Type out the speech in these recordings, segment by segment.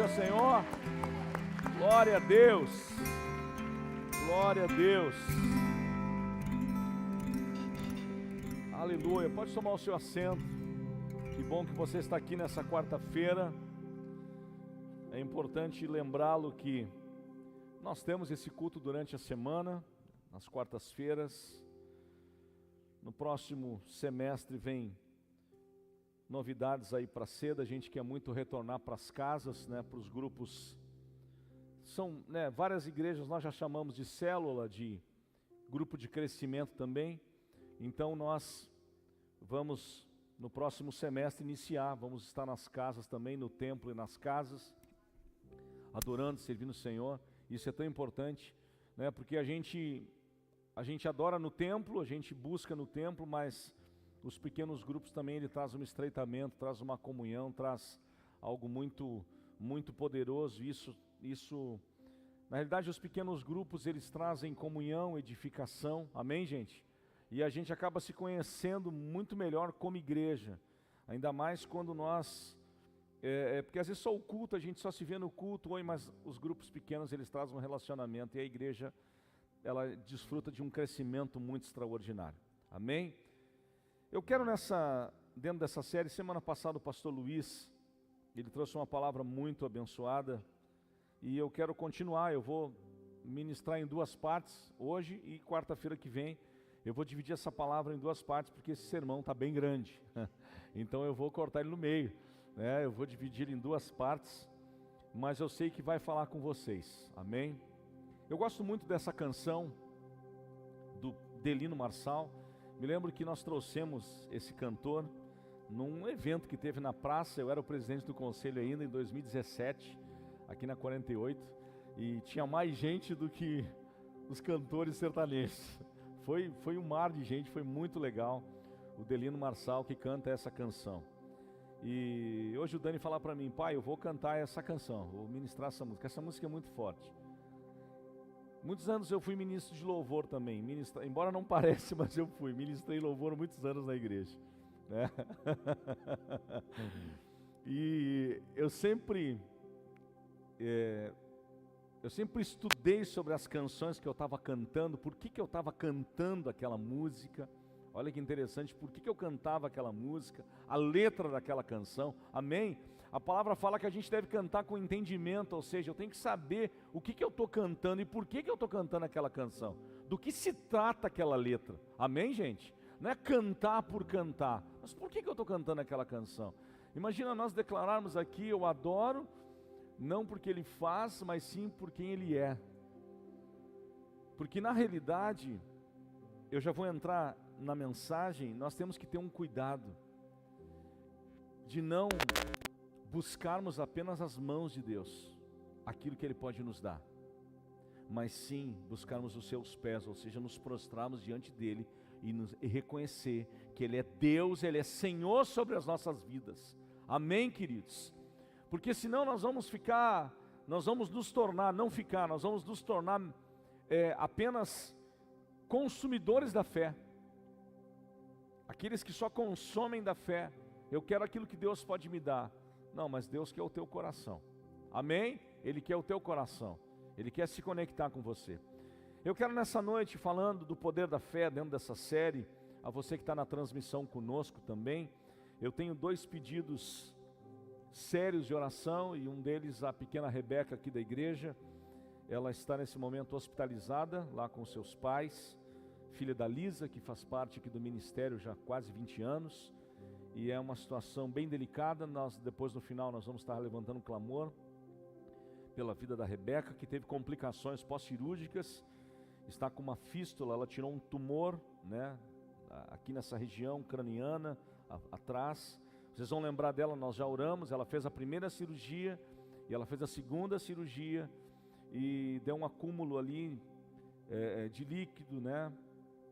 ao Senhor. Glória a Deus. Glória a Deus. Aleluia. Pode tomar o seu assento. Que bom que você está aqui nessa quarta-feira. É importante lembrá-lo que nós temos esse culto durante a semana, nas quartas-feiras. No próximo semestre vem novidades aí para cedo. A gente quer muito retornar para as casas, né, para os grupos. São, né, várias igrejas nós já chamamos de célula, de grupo de crescimento também. Então nós vamos no próximo semestre iniciar, vamos estar nas casas também, no templo e nas casas, adorando, servindo o Senhor. Isso é tão importante, né, porque a gente adora no templo, a gente busca no templo, mas os pequenos grupos também, ele traz um estreitamento, traz uma comunhão, traz algo muito, muito poderoso. Isso, na realidade, os pequenos grupos, eles trazem comunhão, edificação, amém, gente? E a gente acaba se conhecendo muito melhor como igreja, ainda mais quando nós, porque às vezes só o culto, a gente só se vê no culto, mas os grupos pequenos, eles trazem um relacionamento, e a igreja, ela desfruta de um crescimento muito extraordinário, amém? Eu quero dentro dessa série, semana passada o pastor Luiz, ele trouxe uma palavra muito abençoada, e eu quero continuar. Eu vou ministrar em duas partes, hoje e quarta-feira que vem. Eu vou dividir essa palavra em duas partes, porque esse sermão está bem grande, então eu vou cortar ele no meio, né? Eu vou dividir em duas partes, mas eu sei que vai falar com vocês, amém? Eu gosto muito dessa canção, do Delino Marçal. Me lembro que nós trouxemos esse cantor num evento que teve na praça. Eu era o presidente do conselho ainda em 2017, aqui na 48, e tinha mais gente do que os cantores sertanejos. Foi um mar de gente, foi muito legal. O Delino Marçal que canta essa canção. E hoje o Dani fala para mim: pai, eu vou cantar essa canção, vou ministrar essa música. Essa música é muito forte. Muitos anos eu fui ministro de louvor também, embora não pareça, mas eu ministrei louvor muitos anos na igreja, né? E eu sempre estudei sobre as canções que eu estava cantando, por que eu estava cantando aquela música. Olha que interessante, por que eu cantava aquela música, a letra daquela canção, amém? A palavra fala que a gente deve cantar com entendimento, ou seja, eu tenho que saber o que eu estou cantando e por que eu estou cantando aquela canção, do que se trata aquela letra, amém, gente? Não é cantar por cantar, mas por que eu estou cantando aquela canção? Imagina nós declararmos aqui: eu adoro, não porque Ele faz, mas sim por quem Ele é. Porque na realidade, eu já vou entrar na mensagem, nós temos que ter um cuidado de não buscarmos apenas as mãos de Deus, aquilo que Ele pode nos dar, mas sim buscarmos os seus pés, ou seja, nos prostrarmos diante dEle e reconhecer que Ele é Deus, Ele é Senhor sobre as nossas vidas, amém, queridos? Porque senão nós vamos nos tornar apenas consumidores da fé, aqueles que só consomem da fé. Eu quero aquilo que Deus pode me dar. Não, mas Deus quer o teu coração, amém? Ele quer o teu coração, Ele quer se conectar com você. Eu quero nessa noite, falando do poder da fé dentro dessa série, a você que está na transmissão conosco também, eu tenho dois pedidos sérios de oração, e um deles a pequena Rebeca aqui da igreja. Ela está nesse momento hospitalizada lá com seus pais, filha da Lisa, que faz parte aqui do ministério já há quase 20 anos, e é uma situação bem delicada. Depois no final nós vamos estar levantando um clamor pela vida da Rebeca, que teve complicações pós-cirúrgicas, está com uma fístula, ela tirou um tumor, né, aqui nessa região craniana, atrás. Vocês vão lembrar dela, nós já oramos, ela fez a primeira cirurgia, e ela fez a segunda cirurgia, e deu um acúmulo ali de líquido, né,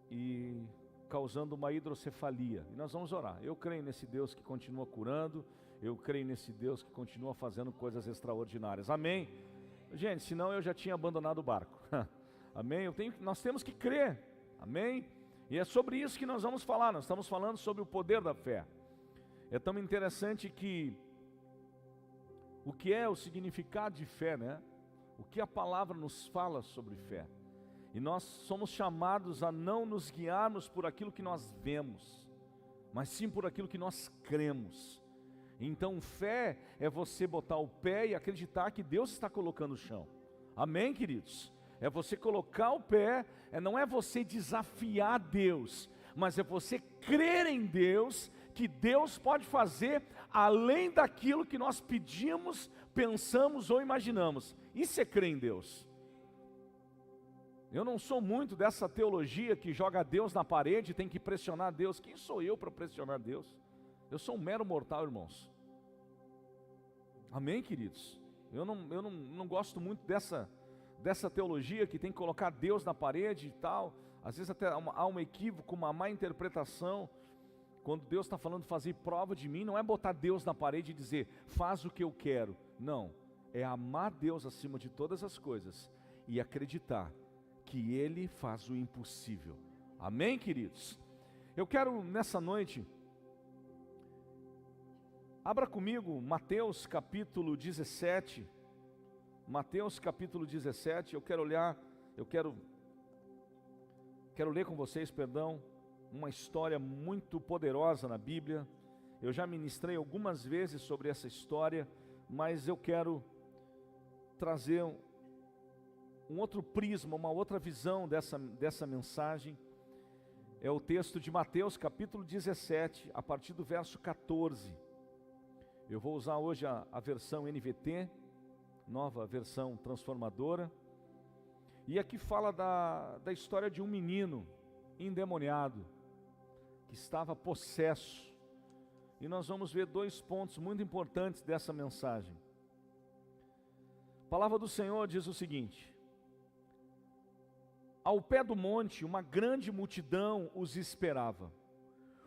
e causando uma hidrocefalia. E nós vamos orar. Eu creio nesse Deus que continua curando, eu creio nesse Deus que continua fazendo coisas extraordinárias, amém? Gente, senão eu já tinha abandonado o barco, amém? Nós temos que crer, amém? E é sobre isso que nós vamos falar. Nós estamos falando sobre o poder da fé. É tão interessante que o que é o significado de fé, né? O que a palavra nos fala sobre fé. E nós somos chamados a não nos guiarmos por aquilo que nós vemos, mas sim por aquilo que nós cremos. Então fé é você botar o pé e acreditar que Deus está colocando o chão. Amém, queridos? É você colocar o pé, não é você desafiar Deus, mas é você crer em Deus, que Deus pode fazer além daquilo que nós pedimos, pensamos ou imaginamos. Isso é crer em Deus. Eu não sou muito dessa teologia que joga Deus na parede e tem que pressionar Deus. Quem sou eu para pressionar Deus? Eu sou um mero mortal, irmãos. Amém, queridos? Eu não gosto muito dessa teologia que tem que colocar Deus na parede e tal. Às vezes até há um equívoco, uma má interpretação. Quando Deus está falando fazer prova de mim, não é botar Deus na parede e dizer, faz o que eu quero. Não, é amar Deus acima de todas as coisas e acreditar que Ele faz o impossível. Amém, queridos? Eu quero nessa noite, abra comigo Mateus capítulo 17, Mateus capítulo 17, eu quero ler com vocês, uma história muito poderosa na Bíblia. Eu já ministrei algumas vezes sobre essa história, mas eu quero trazer um outro prisma, uma outra visão dessa mensagem. É o texto de Mateus capítulo 17, a partir do verso 14. Eu vou usar hoje a versão NVT, nova versão transformadora. E aqui fala da história de um menino endemoniado, que estava possesso. E nós vamos ver dois pontos muito importantes dessa mensagem. A palavra do Senhor diz o seguinte: ao pé do monte, uma grande multidão os esperava.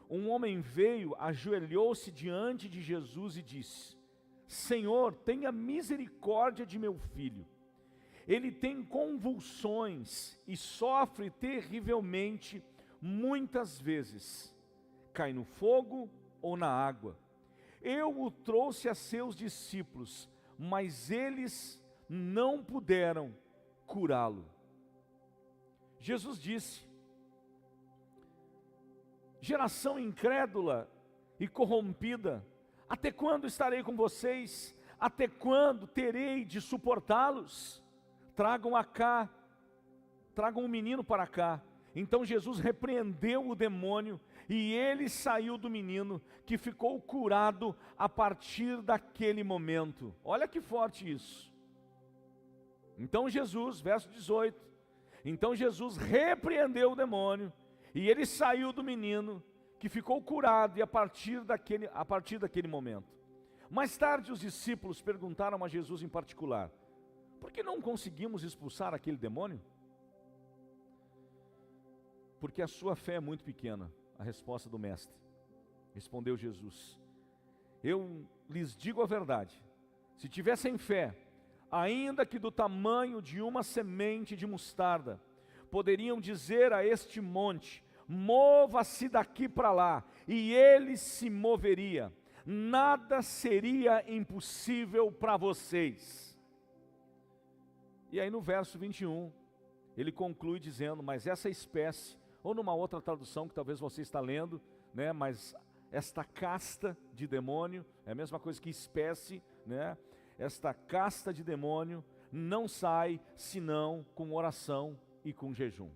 Um homem veio, ajoelhou-se diante de Jesus e disse: Senhor, tenha misericórdia de meu filho. Ele tem convulsões e sofre terrivelmente muitas vezes. Cai no fogo ou na água. Eu o trouxe a seus discípulos, mas eles não puderam curá-lo. Jesus disse: geração incrédula e corrompida, até quando estarei com vocês? Até quando terei de suportá-los? Tragam o menino para cá. Então Jesus repreendeu o demônio e ele saiu do menino, que ficou curado a partir daquele momento. Olha que forte isso. Então Jesus, verso 18, então Jesus repreendeu o demônio e ele saiu do menino, que ficou curado, e a partir daquele momento. Mais tarde os discípulos perguntaram a Jesus em particular: por que não conseguimos expulsar aquele demônio? Porque a sua fé é muito pequena. A resposta do mestre. Respondeu Jesus: eu lhes digo a verdade, se tivessem fé, ainda que do tamanho de uma semente de mostarda, poderiam dizer a este monte: mova-se daqui para lá, e ele se moveria. Nada seria impossível para vocês. E aí no verso 21, ele conclui dizendo: mas essa espécie, ou numa outra tradução que talvez você está lendo, né, mas esta casta de demônio, é a mesma coisa que espécie, né? Esta casta de demônio não sai senão com oração e com jejum.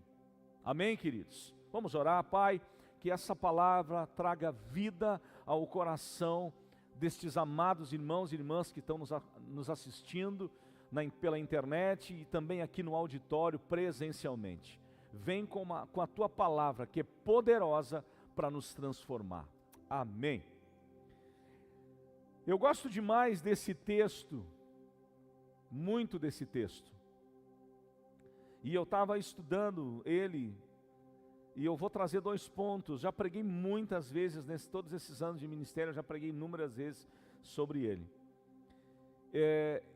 Amém, queridos? Vamos orar. Pai, que essa palavra traga vida ao coração destes amados irmãos e irmãs que estão nos assistindo pela internet e também aqui no auditório presencialmente. Vem com a tua palavra, que é poderosa para nos transformar. Amém. Eu gosto demais desse texto, muito desse texto. E eu estava estudando ele, e eu vou trazer dois pontos. Já preguei muitas vezes, todos esses anos de ministério, eu já preguei inúmeras vezes sobre ele.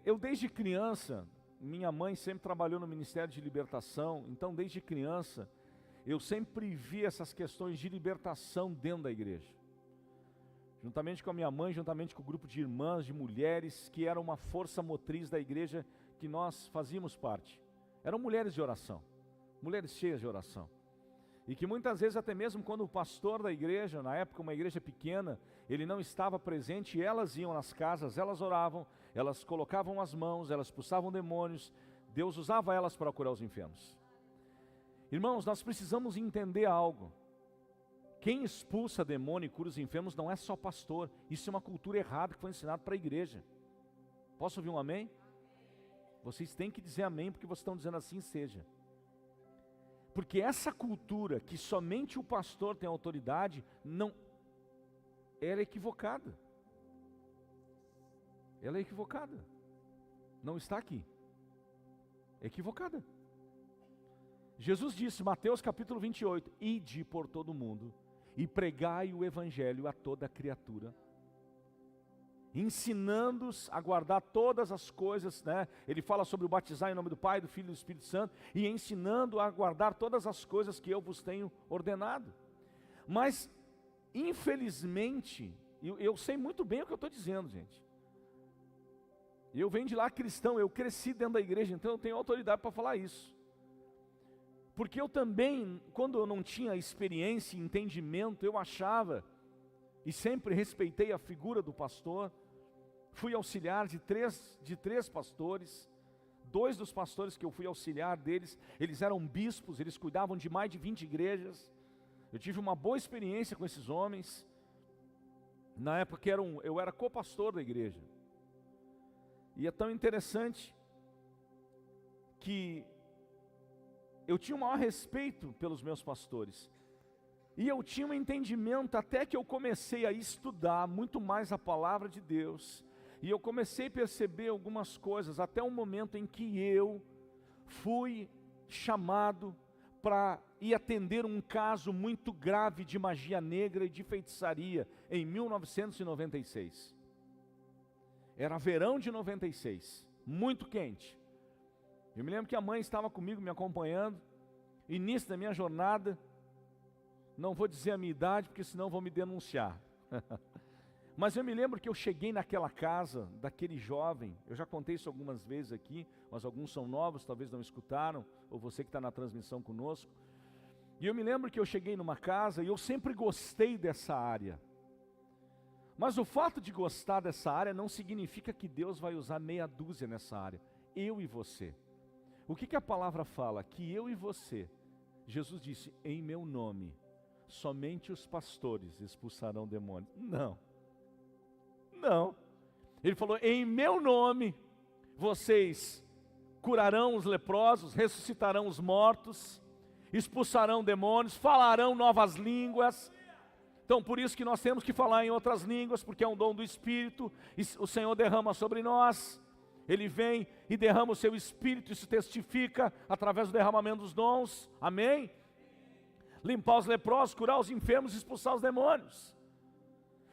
Eu desde criança, minha mãe sempre trabalhou no Ministério de Libertação, então desde criança, eu sempre vi essas questões de libertação dentro da igreja. juntamente com a minha mãe, juntamente com o grupo de irmãs, de mulheres, que era uma força motriz da igreja que nós fazíamos parte. Eram mulheres de oração, mulheres cheias de oração. E que muitas vezes, até mesmo quando o pastor da igreja, na época uma igreja pequena, ele não estava presente, elas iam nas casas, elas oravam, elas colocavam as mãos, elas expulsavam demônios, Deus usava elas para curar os enfermos. Irmãos, nós precisamos entender algo. Quem expulsa demônio e cura os enfermos não é só pastor, isso é uma cultura errada que foi ensinada para a igreja. Posso ouvir um amém? Vocês têm que dizer amém, porque vocês estão dizendo assim seja. Porque essa cultura que somente o pastor tem autoridade, não, ela é equivocada. Ela é equivocada. Não está aqui. É equivocada. Jesus disse, Mateus capítulo 28, ide por todo o mundo e pregai o evangelho a toda criatura, ensinando-os a guardar todas as coisas, né? Ele fala sobre o batizar em nome do Pai, do Filho e do Espírito Santo, e ensinando a guardar todas as coisas que eu vos tenho ordenado. Mas, infelizmente, eu sei muito bem o que eu estou dizendo, gente. Eu venho de lá cristão, eu cresci dentro da igreja, então eu tenho autoridade para falar isso. Porque eu também, quando eu não tinha experiência e entendimento, eu achava, e sempre respeitei a figura do pastor, fui auxiliar de três pastores, 2 dos pastores que eu fui auxiliar deles, eles eram bispos, eles cuidavam de mais de 20 igrejas, eu tive uma boa experiência com esses homens, na época eu era co-pastor da igreja, e é tão interessante, que eu tinha o maior respeito pelos meus pastores, e eu tinha um entendimento até que eu comecei a estudar muito mais a palavra de Deus, e eu comecei a perceber algumas coisas, até o momento em que eu fui chamado para ir atender um caso muito grave de magia negra e de feitiçaria, em 1996. Era verão de 96, muito quente. Eu me lembro que a mãe estava comigo, me acompanhando, início da minha jornada, não vou dizer a minha idade, porque senão vão me denunciar. Mas eu me lembro que eu cheguei naquela casa, daquele jovem, eu já contei isso algumas vezes aqui, mas alguns são novos, talvez não escutaram, ou você que está na transmissão conosco. E eu me lembro que eu cheguei numa casa, e eu sempre gostei dessa área. Mas o fato de gostar dessa área não significa que Deus vai usar meia dúzia nessa área. Eu e você. O que a palavra fala? Que eu e você, Jesus disse, em meu nome, somente os pastores expulsarão demônios. Não. Ele falou, em meu nome, vocês curarão os leprosos, ressuscitarão os mortos, expulsarão demônios, falarão novas línguas. Então por isso que nós temos que falar em outras línguas, porque é um dom do Espírito, e o Senhor derrama sobre nós. Ele vem e derrama o seu Espírito, isso testifica através do derramamento dos dons, amém? Limpar os leprosos, curar os enfermos, expulsar os demônios.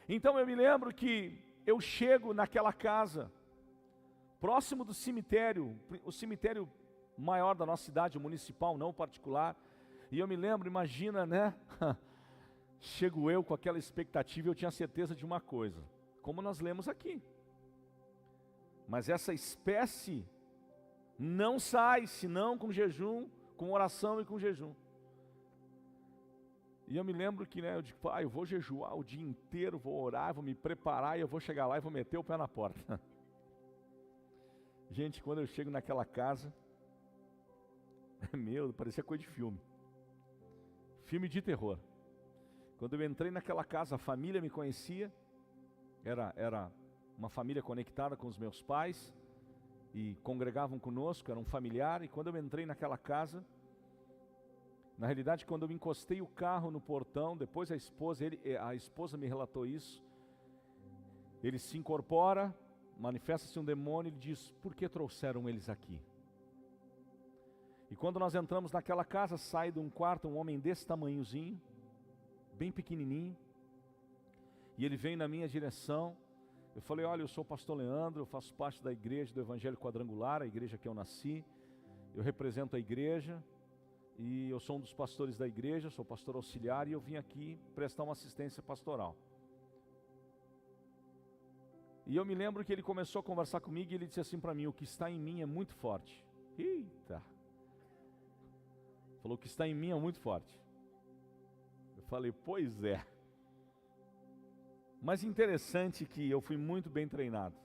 Então eu me lembro que eu chego naquela casa, próximo do cemitério, o cemitério maior da nossa cidade, o municipal, não o particular, e eu me lembro, imagina, né? Chego eu com aquela expectativa, eu tinha certeza de uma coisa, como nós lemos aqui. Mas essa espécie não sai, senão com jejum, com oração e com jejum. E eu me lembro que, né, eu digo, eu vou jejuar o dia inteiro, vou orar, vou me preparar, e eu vou chegar lá e vou meter o pé na porta. Gente, quando eu chego naquela casa, parecia coisa de filme. Filme de terror. Quando eu entrei naquela casa, a família me conhecia, era uma família conectada com os meus pais, e congregavam conosco, era um familiar, e quando eu entrei naquela casa, na realidade quando eu encostei o carro no portão, depois a esposa me relatou isso, ele se incorpora, manifesta-se um demônio, ele diz, por que trouxeram eles aqui? E quando nós entramos naquela casa, sai de um quarto um homem desse tamanhozinho, bem pequenininho, e ele vem na minha direção. Eu falei, olha, eu sou o pastor Leandro, eu faço parte da igreja do Evangelho Quadrangular, a igreja que eu nasci, eu represento a igreja, e eu sou um dos pastores da igreja, sou pastor auxiliar, e eu vim aqui prestar uma assistência pastoral. E eu me lembro que ele começou a conversar comigo e ele disse assim para mim: o que está em mim é muito forte. Eita! Falou: o que está em mim é muito forte. Eu falei: pois é. Mas interessante que eu fui muito bem treinado.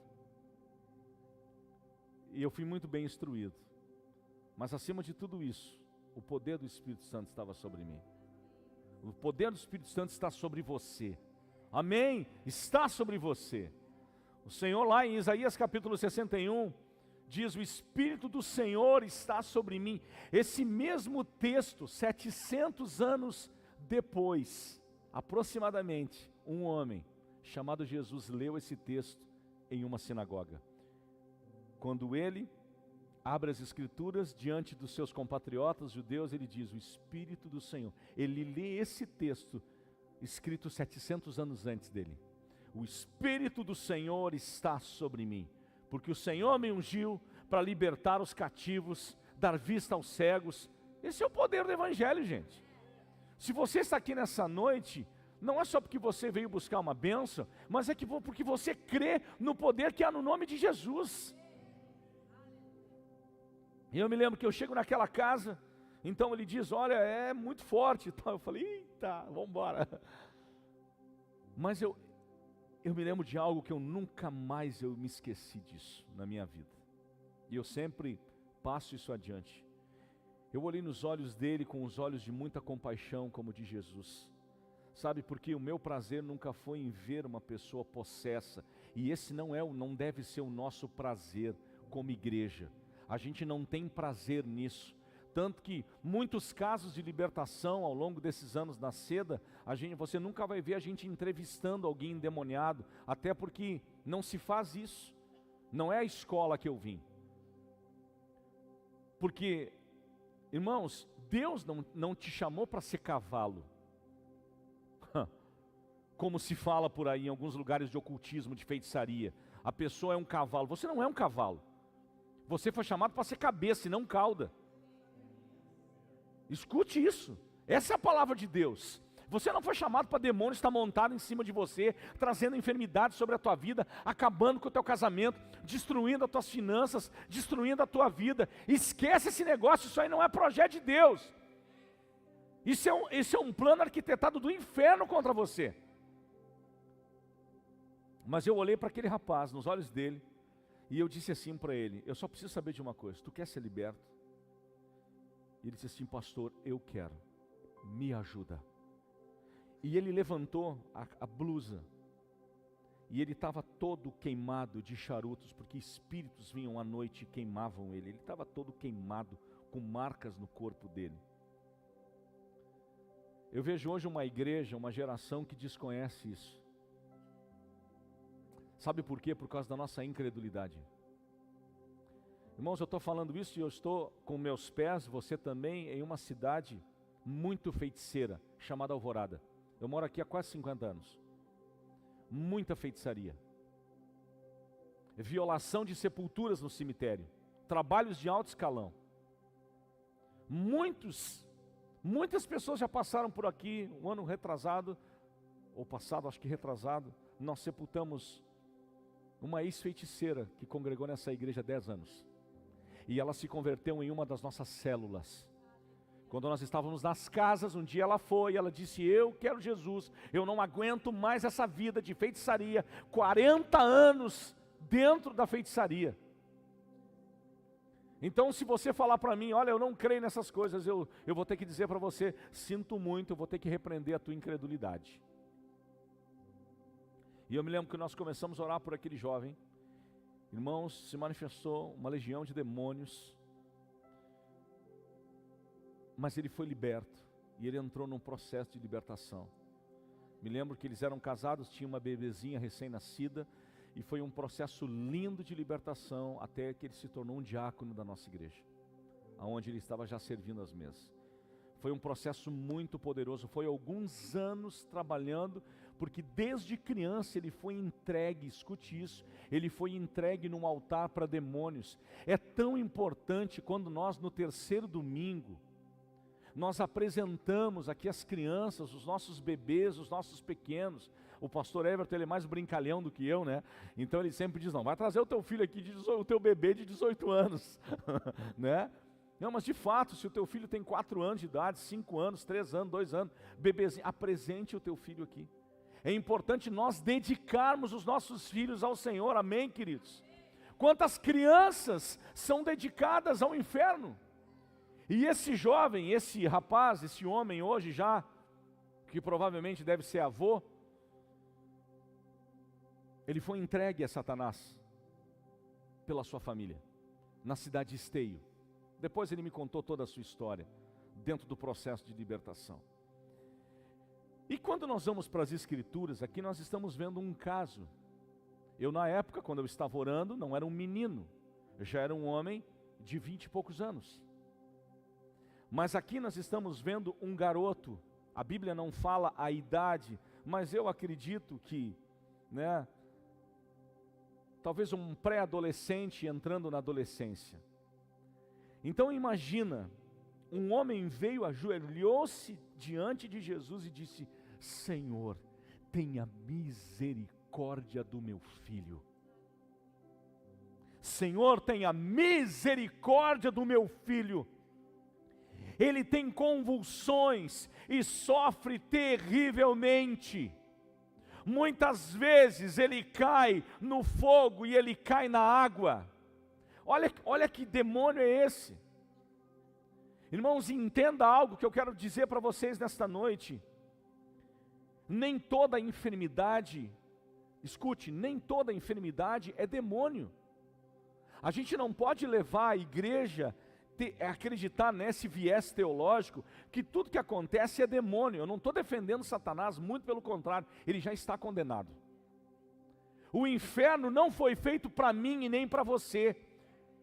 E eu fui muito bem instruído. Mas acima de tudo isso, o poder do Espírito Santo estava sobre mim. O poder do Espírito Santo está sobre você. Amém? Está sobre você. O Senhor lá em Isaías capítulo 61 diz: o Espírito do Senhor está sobre mim. Esse mesmo texto, 700 anos depois, aproximadamente, um homem chamado Jesus leu esse texto em uma sinagoga. Quando ele abre as escrituras diante dos seus compatriotas judeus, ele diz: o Espírito do Senhor. Ele lê esse texto escrito 700 anos antes dele. O Espírito do Senhor está sobre mim, porque o Senhor me ungiu para libertar os cativos, dar vista aos cegos. Esse é o poder do Evangelho, gente. Se você está aqui nessa noite, não é só porque você veio buscar uma bênção, mas é porque você crê no poder que há no nome de Jesus. E eu me lembro que eu chego naquela casa, então ele diz: olha, é muito forte. Então eu falei: eita, vamos embora. Mas eu me lembro de algo que eu nunca mais me esqueci disso na minha vida. E eu sempre passo isso adiante. Eu olhei nos olhos dele com os olhos de muita compaixão, como de Jesus. Sabe, porque o meu prazer nunca foi em ver uma pessoa possessa. E esse não deve ser o nosso prazer como igreja. A gente não tem prazer nisso. Tanto que muitos casos de libertação ao longo desses anos na seda, você nunca vai ver a gente entrevistando alguém endemoniado, até porque não se faz isso. Não é a escola que eu vim. Porque, irmãos, Deus não te chamou para ser cavalo. Como se fala por aí em alguns lugares de ocultismo, de feitiçaria. A pessoa é um cavalo. Você não é um cavalo. Você foi chamado para ser cabeça e não cauda. Escute isso. Essa é a palavra de Deus. Você não foi chamado para demônio estar montado em cima de você, trazendo enfermidade sobre a tua vida, acabando com o teu casamento, destruindo as tuas finanças, destruindo a tua vida. Esquece esse negócio, isso aí não é projeto de Deus. Isso é um plano arquitetado do inferno contra você. Mas eu olhei para aquele rapaz, nos olhos dele, e eu disse assim para ele: eu só preciso saber de uma coisa, tu quer ser liberto? E ele disse assim: pastor, eu quero, me ajuda. E ele levantou a blusa, e ele estava todo queimado de charutos, porque espíritos vinham à noite e queimavam ele. Ele estava todo queimado, com marcas no corpo dele. Eu vejo hoje uma igreja, uma geração que desconhece isso. Sabe por quê? Por causa da nossa incredulidade. Irmãos, eu estou falando isso e eu estou com meus pés, você também, em uma cidade muito feiticeira, chamada Alvorada. Eu moro aqui há quase 50 anos. Muita feitiçaria. Violação de sepulturas no cemitério. Trabalhos de alto escalão. Muitas pessoas já passaram por aqui, um ano retrasado, ou passado, acho que retrasado, nós sepultamos uma ex-feiticeira que congregou nessa igreja há 10 anos. E ela se converteu em uma das nossas células. Quando nós estávamos nas casas, um dia ela disse: eu quero Jesus, eu não aguento mais essa vida de feitiçaria, 40 anos dentro da feitiçaria. Então se você falar para mim: olha, eu não creio nessas coisas, eu vou ter que dizer para você: sinto muito, eu vou ter que repreender a tua incredulidade. E eu me lembro que nós começamos a orar por aquele jovem. Irmãos, se manifestou uma legião de demônios, mas ele foi liberto, e ele entrou num processo de libertação. Me lembro que eles eram casados, tinha uma bebezinha recém-nascida, e foi um processo lindo de libertação, até que ele se tornou um diácono da nossa igreja, aonde ele estava já servindo as mesas. Foi um processo muito poderoso, foi alguns anos trabalhando, porque desde criança ele foi entregue, escute isso, ele foi entregue num altar para demônios. É tão importante quando nós no terceiro domingo, nós apresentamos aqui as crianças, os nossos bebês, os nossos pequenos, O pastor Everton, ele é mais brincalhão do que eu, né? Então ele sempre diz, não, vai trazer o teu filho aqui, o teu bebê de 18 anos, né? Não, mas de fato, se o teu filho tem 4 anos de idade, 5 anos, 3 anos, 2 anos, bebezinho, apresente o teu filho aqui. É importante nós dedicarmos os nossos filhos ao Senhor, amém, queridos? Quantas crianças são dedicadas ao inferno? E esse jovem, esse rapaz, esse homem hoje já, que provavelmente deve ser avô, ele foi entregue a Satanás pela sua família, na cidade de Esteio. Depois ele me contou toda a sua história, dentro do processo de libertação. E quando nós vamos para as Escrituras, aqui nós estamos vendo um caso. Eu na época, quando eu estava orando, não era um menino, eu já era um homem de 20 e poucos anos. Mas aqui nós estamos vendo um garoto, a Bíblia não fala a idade, mas eu acredito que, né, talvez um pré-adolescente entrando na adolescência. Então imagina, um homem veio, ajoelhou-se diante de Jesus e disse: Senhor, tenha misericórdia do meu filho. Senhor, tenha misericórdia do meu filho. Ele tem convulsões e sofre terrivelmente. Muitas vezes ele cai no fogo e ele cai na água. Olha que demônio é esse. Irmãos, entenda algo que eu quero dizer para vocês nesta noite. Nem toda enfermidade, escute, nem toda enfermidade é demônio. A gente não pode levar a igreja a acreditar nesse viés teológico, que tudo que acontece é demônio. Eu não estou defendendo Satanás, muito pelo contrário, ele já está condenado. O inferno não foi feito para mim e nem para você.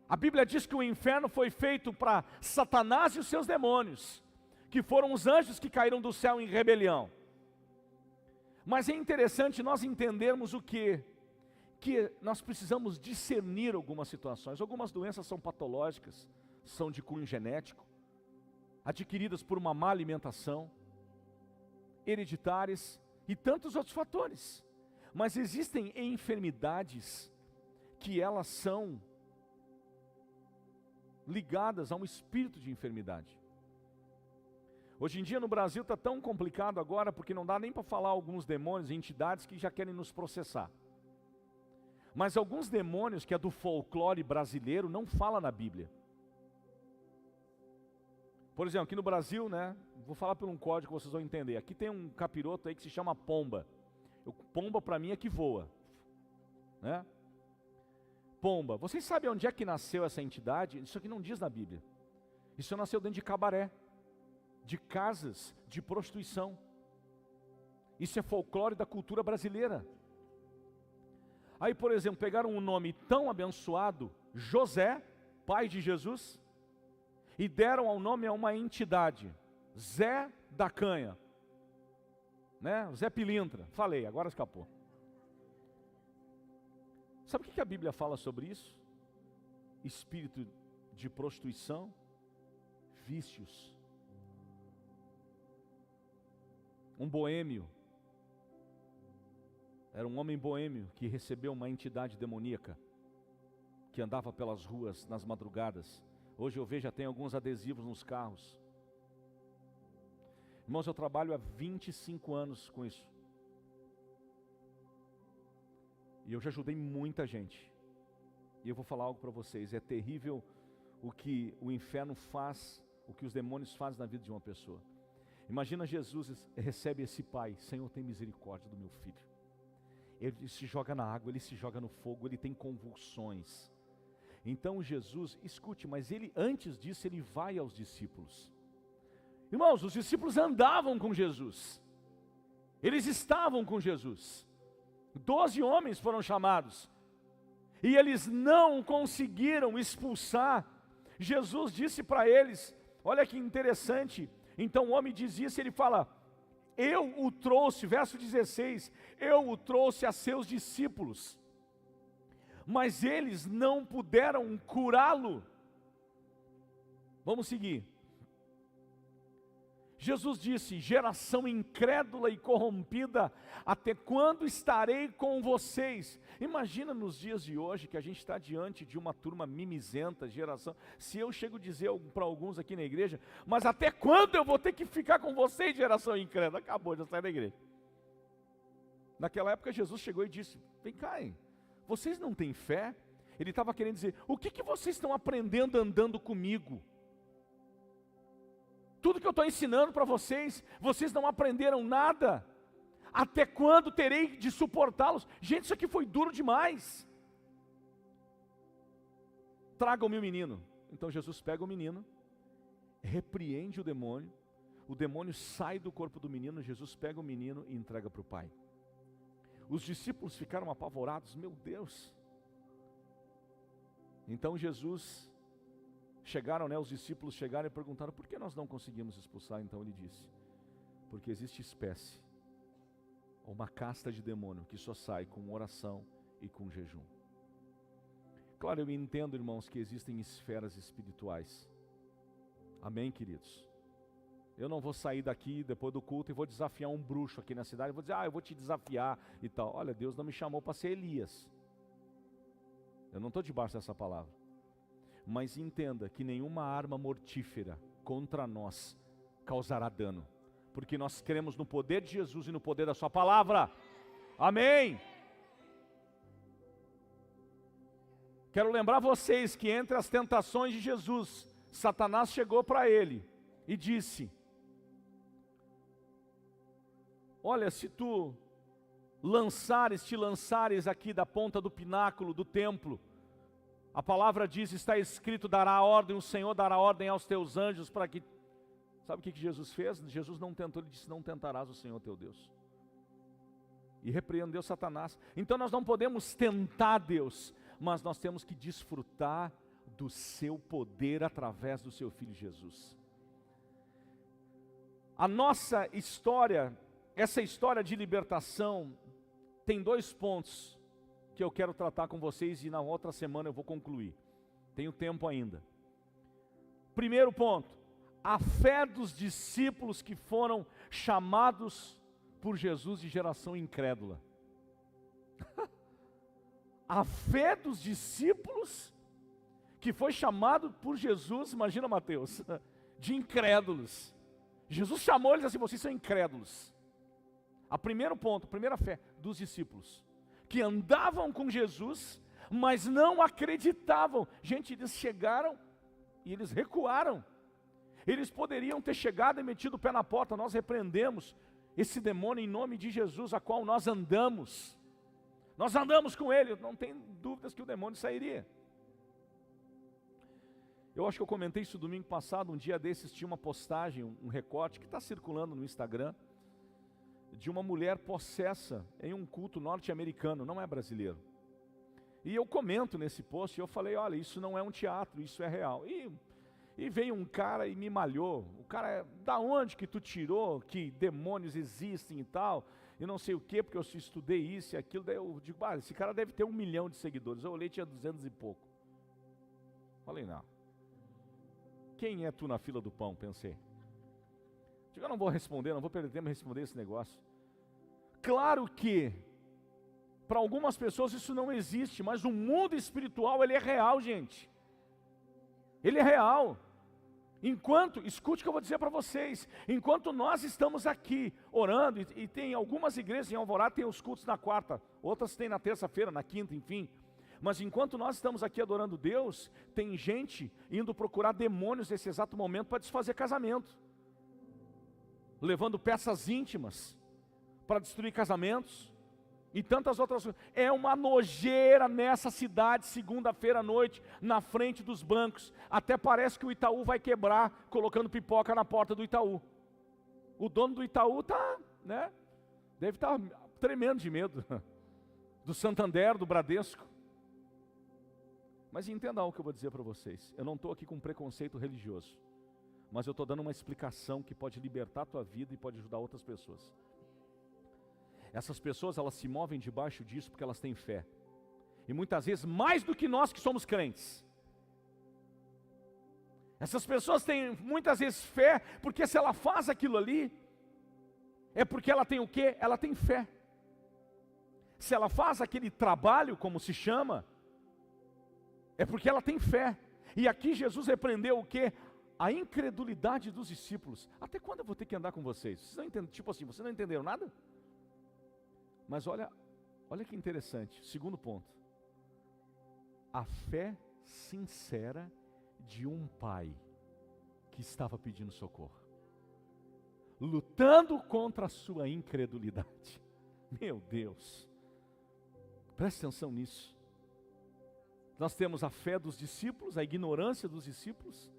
A Bíblia diz que o inferno foi feito para Satanás e os seus demônios, que foram os anjos que caíram do céu em rebelião. Mas é interessante nós entendermos o quê? Que nós precisamos discernir algumas situações. Algumas doenças são patológicas, são de cunho genético, adquiridas por uma má alimentação, hereditárias e tantos outros fatores. Mas existem enfermidades que elas são ligadas a um espírito de enfermidade. Hoje em dia no Brasil está tão complicado agora, porque não dá nem para falar alguns demônios e entidades que já querem nos processar. Mas alguns demônios que é do folclore brasileiro não fala na Bíblia. Por exemplo, aqui no Brasil, né, vou falar por um código que vocês vão entender. Aqui tem um capiroto aí que se chama pomba. Pomba para mim é que voa, né? Pomba. Vocês sabem onde é que nasceu essa entidade? Isso aqui não diz na Bíblia. Isso nasceu dentro de cabaré, de casas de prostituição. Isso é folclore da cultura brasileira. Aí, por exemplo, pegaram um nome tão abençoado, José, pai de Jesus, e deram ao nome a uma entidade, Zé da Canha, né? Zé Pilintra. Falei, agora escapou. Sabe o que a Bíblia fala sobre isso? Espírito de prostituição, vícios. Um boêmio, era um homem boêmio que recebeu uma entidade demoníaca, que andava pelas ruas nas madrugadas. Hoje eu vejo, já tem alguns adesivos nos carros. Irmãos, eu trabalho há 25 anos com isso. E eu já ajudei muita gente. E eu vou falar algo para vocês, é terrível o que o inferno faz, o que os demônios fazem na vida de uma pessoa. Imagina Jesus recebe esse pai: Senhor, tem misericórdia do meu filho. Ele se joga na água, ele se joga no fogo, ele tem convulsões. Então Jesus, escute, mas ele antes disso ele vai aos discípulos. Irmãos, os discípulos andavam com Jesus. Eles estavam com Jesus. 12 homens foram chamados. E eles não conseguiram expulsar. Jesus disse para eles, olha que interessante. Então o homem diz isso, ele fala: eu o trouxe, verso 16, eu o trouxe a seus discípulos, mas eles não puderam curá-lo. Vamos seguir. Jesus disse: geração incrédula e corrompida, até quando estarei com vocês? Imagina nos dias de hoje que a gente está diante de uma turma mimizenta, geração. Se eu chego a dizer para alguns aqui na igreja: mas até quando eu vou ter que ficar com vocês, geração incrédula? Acabou, já sai da igreja. Naquela época Jesus chegou e disse: vem cá, hein? Vocês não têm fé? Ele estava querendo dizer: o que vocês estão aprendendo andando comigo? Tudo que eu estou ensinando para vocês, vocês não aprenderam nada. Até quando terei de suportá-los? Gente, isso aqui foi duro demais. Tragam-me o menino. Então Jesus pega o menino, repreende o demônio sai do corpo do menino, Jesus pega o menino e entrega para o pai. Os discípulos ficaram apavorados: meu Deus. Então os discípulos chegaram e perguntaram: por que nós não conseguimos expulsar? Então ele disse: porque existe espécie, uma casta de demônio que só sai com oração e com jejum. Claro, eu entendo, irmãos, que existem esferas espirituais. Amém, queridos? Eu não vou sair daqui depois do culto e vou desafiar um bruxo aqui na cidade, eu vou dizer: eu vou te desafiar e tal. Olha, Deus não me chamou para ser Elias. Eu não estou debaixo dessa palavra. Mas entenda que nenhuma arma mortífera contra nós causará dano, porque nós cremos no poder de Jesus e no poder da sua palavra. Amém. Quero lembrar vocês que entre as tentações de Jesus, Satanás chegou para ele e disse: olha, se tu te lançares aqui da ponta do pináculo do templo, a palavra diz, está escrito: dará ordem, o Senhor dará ordem aos teus anjos para que... Sabe o que Jesus fez? Jesus não tentou, ele disse: não tentarás o Senhor teu Deus. E repreendeu Satanás. Então nós não podemos tentar Deus, mas nós temos que desfrutar do seu poder através do seu Filho Jesus. A nossa história, essa história de libertação, tem 2 pontos que eu quero tratar com vocês, e na outra semana eu vou concluir. Tenho tempo ainda. Primeiro ponto: a fé dos discípulos que foram chamados por Jesus de geração incrédula. A fé dos discípulos que foi chamado por Jesus, imagina, Mateus, de incrédulos. Jesus chamou eles assim: vocês são incrédulos. A primeiro ponto, a primeira fé dos discípulos, que andavam com Jesus, mas não acreditavam. Gente, eles chegaram e eles recuaram. Eles poderiam ter chegado e metido o pé na porta: nós repreendemos esse demônio em nome de Jesus, a qual nós andamos. Nós andamos com ele, não tem dúvidas que o demônio sairia. Eu acho que eu comentei isso domingo passado. Um dia desses tinha uma postagem, um recorte que está circulando no Instagram, de uma mulher possessa em um culto norte-americano, não é brasileiro. E eu comento nesse post, eu falei: olha, isso não é um teatro, isso é real. E veio um cara e me malhou. O cara: da onde que tu tirou que demônios existem e tal? E não sei o que, porque eu estudei isso e aquilo. Daí eu digo: esse cara deve ter 1 milhão de seguidores. Eu olhei, tinha 200 e pouco. Falei: não. Quem é tu na fila do pão? Pensei. Digo: eu não vou responder, não vou perder tempo em responder esse negócio. Claro que para algumas pessoas isso não existe, mas o mundo espiritual, ele é real, gente. Ele é real. Escute o que eu vou dizer para vocês, enquanto nós estamos aqui orando, e tem algumas igrejas em Alvorada, tem os cultos na quarta, outras tem na terça-feira, na quinta, enfim. Mas enquanto nós estamos aqui adorando Deus, tem gente indo procurar demônios nesse exato momento para desfazer casamento, levando peças íntimas para destruir casamentos e tantas outras coisas. É uma nojeira nessa cidade, segunda-feira à noite, na frente dos bancos. Até parece que o Itaú vai quebrar, colocando pipoca na porta do Itaú. O dono do Itaú deve estar tremendo de medo. Do Santander, do Bradesco. Mas entenda algo que eu vou dizer para vocês. Eu não estou aqui com preconceito religioso, mas eu estou dando uma explicação que pode libertar a tua vida e pode ajudar outras pessoas. Essas pessoas, elas se movem debaixo disso porque elas têm fé. E muitas vezes mais do que nós que somos crentes. Essas pessoas têm muitas vezes fé, porque se ela faz aquilo ali, é porque ela tem o quê? Ela tem fé. Se ela faz aquele trabalho, como se chama, é porque ela tem fé. E aqui Jesus repreendeu o quê? A incredulidade dos discípulos. Até quando eu vou ter que andar com vocês? Vocês não entendem, tipo assim, vocês não entenderam nada? Mas olha que interessante, segundo ponto. A fé sincera de um pai que estava pedindo socorro, lutando contra a sua incredulidade. Meu Deus, preste atenção nisso. Nós temos a fé dos discípulos, a ignorância dos discípulos,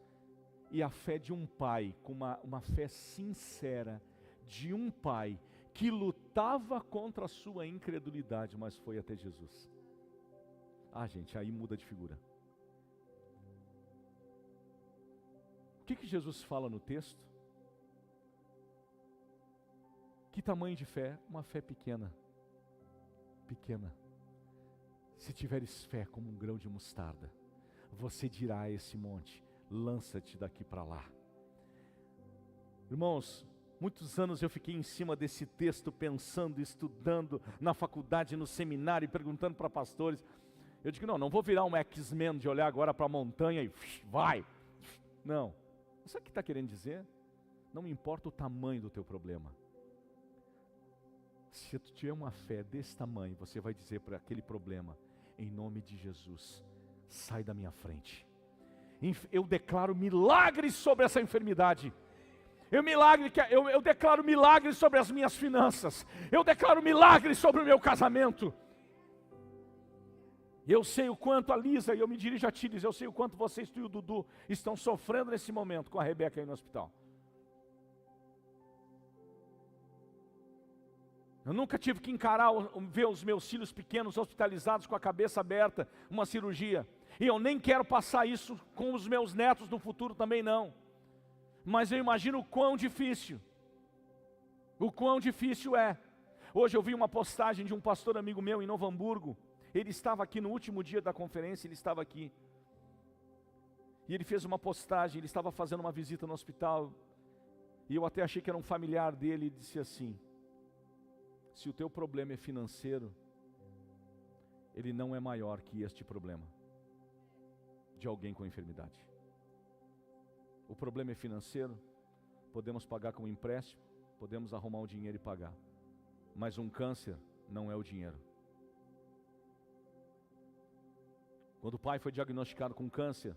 e a fé de um pai, com uma fé sincera de um pai que lutava contra a sua incredulidade, mas foi até Jesus. Ah, gente, aí muda de figura. O que Jesus fala no texto? Que tamanho de fé? Uma fé pequena. Pequena. Se tiveres fé como um grão de mostarda, você dirá a esse monte: lança-te daqui para lá. Irmãos, muitos anos eu fiquei em cima desse texto, pensando, estudando na faculdade, no seminário, perguntando para pastores. Eu digo, não vou virar um X-Men de olhar agora para a montanha e vai. Não. Sabe o que está querendo dizer? Não importa o tamanho do teu problema. Se tu tiver uma fé desse tamanho, você vai dizer para aquele problema: em nome de Jesus, sai da minha frente. Eu declaro milagres sobre essa enfermidade. Eu declaro milagres sobre as minhas finanças. Eu declaro milagres sobre o meu casamento. Eu sei o quanto a Lisa, e eu me dirijo a ti, Lisa, eu sei o quanto vocês, tu e o Dudu, estão sofrendo nesse momento com a Rebeca aí no hospital. Eu nunca tive que ver os meus filhos pequenos hospitalizados com a cabeça aberta, uma cirurgia. E eu nem quero passar isso com os meus netos no futuro também não. Mas eu imagino o quão difícil é. Hoje eu vi uma postagem de um pastor amigo meu em Novo Hamburgo. Ele estava aqui no último dia da conferência, ele estava aqui. E ele fez uma postagem, ele estava fazendo uma visita no hospital. E eu até achei que era um familiar dele, e disse assim: se o teu problema é financeiro, ele não é maior que este problema de alguém com enfermidade. O problema é financeiro, podemos pagar com empréstimo, podemos arrumar um dinheiro e pagar. Mas um câncer não é o dinheiro. Quando o pai foi diagnosticado com câncer,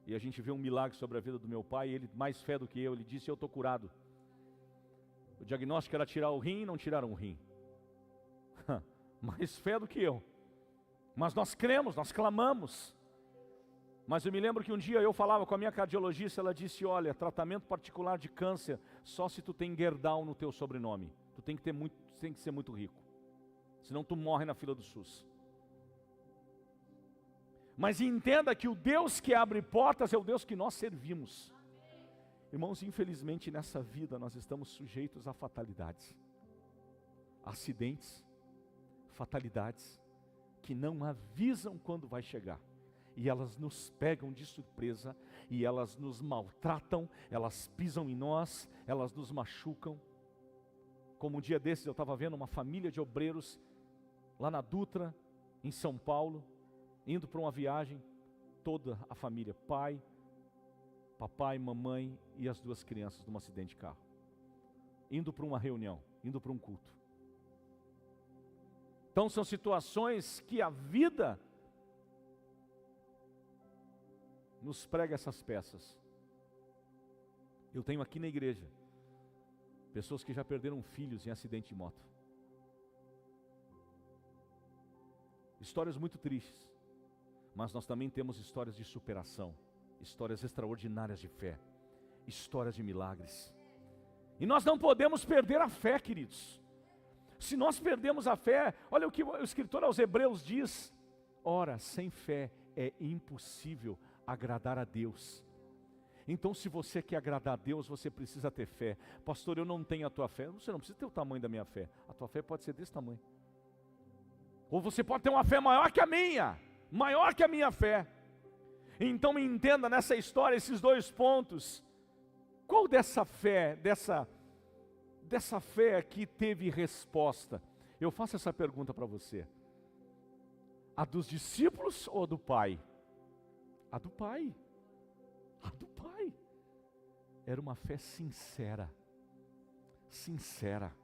e a gente vê um milagre sobre a vida do meu pai, ele, mais fé do que eu, ele disse: eu estou curado. O diagnóstico era tirar o rim, não tiraram o rim. Mais fé do que eu. Mas nós cremos, nós clamamos. Mas eu me lembro que um dia eu falava com a minha cardiologista, ela disse: olha, tratamento particular de câncer, só se tu tem Gerdau no teu sobrenome. Tu tem que ser muito rico. Senão tu morre na fila do SUS. Mas entenda que o Deus que abre portas é o Deus que nós servimos. Irmãos, infelizmente nessa vida nós estamos sujeitos a fatalidades. Acidentes, fatalidades, que não avisam quando vai chegar. E elas nos pegam de surpresa, e elas nos maltratam, elas pisam em nós, elas nos machucam. Como um dia desses eu estava vendo uma família de obreiros, lá na Dutra, em São Paulo, indo para uma viagem, toda a família, pai, papai, mamãe e as duas crianças num acidente de carro. Indo para uma reunião, indo para um culto. Então são situações que a vida nos prega essas peças. Eu tenho aqui na igreja pessoas que já perderam filhos em acidente de moto. Histórias muito tristes. Mas nós também temos histórias de superação, histórias extraordinárias de fé, histórias de milagres. E nós não podemos perder a fé, queridos. Se nós perdemos a fé, olha o que o escritor aos Hebreus diz: ora, sem fé é impossível agradar a Deus. Então, se você quer agradar a Deus, você precisa ter fé. Pastor, eu não tenho a tua fé. Você não precisa ter o tamanho da minha fé. A tua fé pode ser desse tamanho. Ou você pode ter uma fé maior que a minha. Maior que a minha fé. Então me entenda nessa história, esses dois pontos. Qual dessa fé aqui teve resposta? Eu faço essa pergunta para você. A dos discípulos ou a do Pai? A do Pai. A do Pai. Era uma fé sincera. Sincera.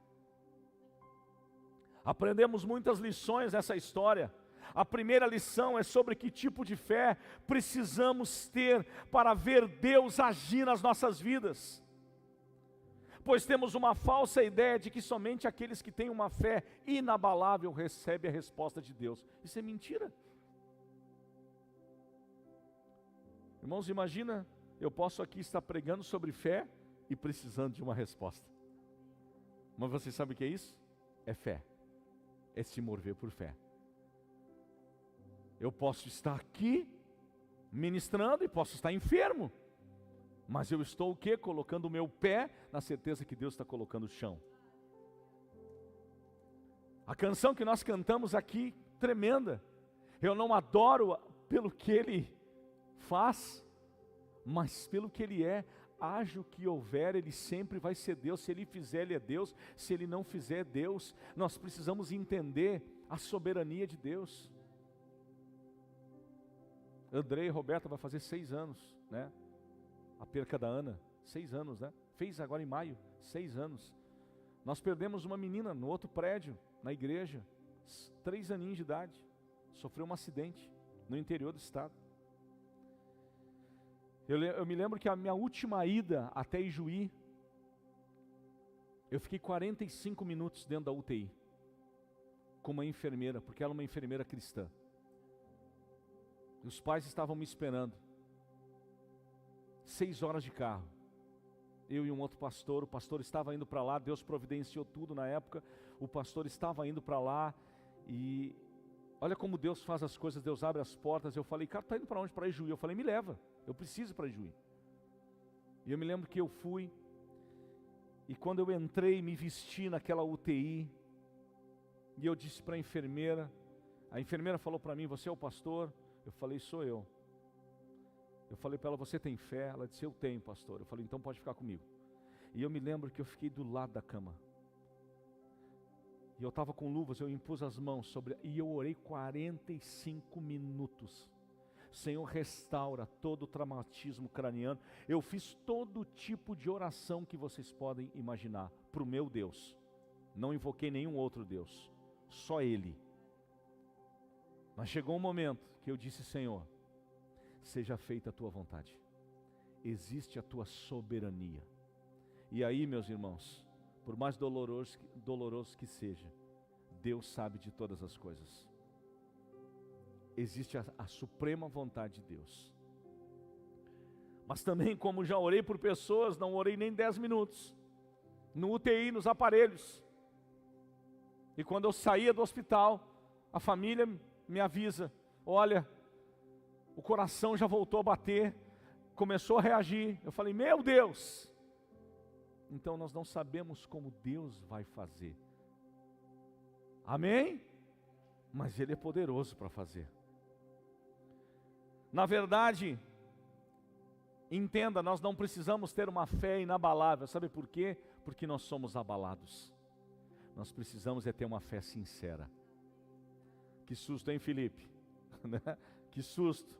Aprendemos muitas lições nessa história. A primeira lição é sobre que tipo de fé precisamos ter para ver Deus agir nas nossas vidas. Pois temos uma falsa ideia de que somente aqueles que têm uma fé inabalável recebem a resposta de Deus. Isso é mentira. Irmãos, imagina, eu posso aqui estar pregando sobre fé e precisando de uma resposta. Mas você sabe o que é isso? É fé. É se mover por fé. Eu posso estar aqui ministrando e posso estar enfermo. Mas eu estou o quê? Colocando o meu pé na certeza que Deus está colocando o chão. A canção que nós cantamos aqui, tremenda. Eu não adoro pelo que Ele faz, mas pelo que Ele é. Haja o que houver, Ele sempre vai ser Deus. Se Ele fizer, Ele é Deus. Se Ele não fizer, é Deus. Nós precisamos entender a soberania de Deus. André e Roberta vai fazer 6 anos, né? A perca da Ana, 6 anos, né? Fez agora em maio, 6 anos. Nós perdemos uma menina no outro prédio, na igreja, 3 aninhos de idade. Sofreu um acidente no interior do estado. Eu me lembro que a minha última ida até Ijuí, eu fiquei 45 minutos dentro da UTI, com uma enfermeira, porque ela é uma enfermeira cristã. Os pais estavam me esperando. 6 horas de carro. Eu e um outro pastor, o pastor estava indo para lá, Deus providenciou tudo na época. O pastor estava indo para lá e olha como Deus faz as coisas, Deus abre as portas. Eu falei, cara, tá indo para onde? Para Ijuí. Eu falei, me leva, eu preciso ir para Ijuí. E eu me lembro que eu fui, e quando eu entrei, me vesti naquela UTI, e eu disse para a enfermeira falou para mim, você é o pastor? Eu falei, sou eu. Eu falei para ela, você tem fé? Ela disse, eu tenho, pastor. Eu falei, então pode ficar comigo. E eu me lembro que eu fiquei do lado da cama. E eu estava com luvas, eu impus as mãos sobre... E eu orei 45 minutos. Senhor, restaura todo o traumatismo craniano. Eu fiz todo tipo de oração que vocês podem imaginar para o meu Deus. Não invoquei nenhum outro Deus. Só Ele. Mas chegou um momento que eu disse, Senhor, seja feita a Tua vontade. Existe a Tua soberania. E aí, meus irmãos, por mais doloroso que seja, Deus sabe de todas as coisas. Existe a suprema vontade de Deus. Mas também, como já orei por pessoas, não orei nem 10 minutos. No UTI, nos aparelhos. E quando eu saía do hospital, a família me avisa, olha, o coração já voltou a bater, começou a reagir. Eu falei, meu Deus! Então nós não sabemos como Deus vai fazer. Amém? Mas Ele é poderoso para fazer. Na verdade, entenda, nós não precisamos ter uma fé inabalável. Sabe por quê? Porque nós somos abalados. Nós precisamos ter uma fé sincera. Que susto, hein, Felipe? Que susto.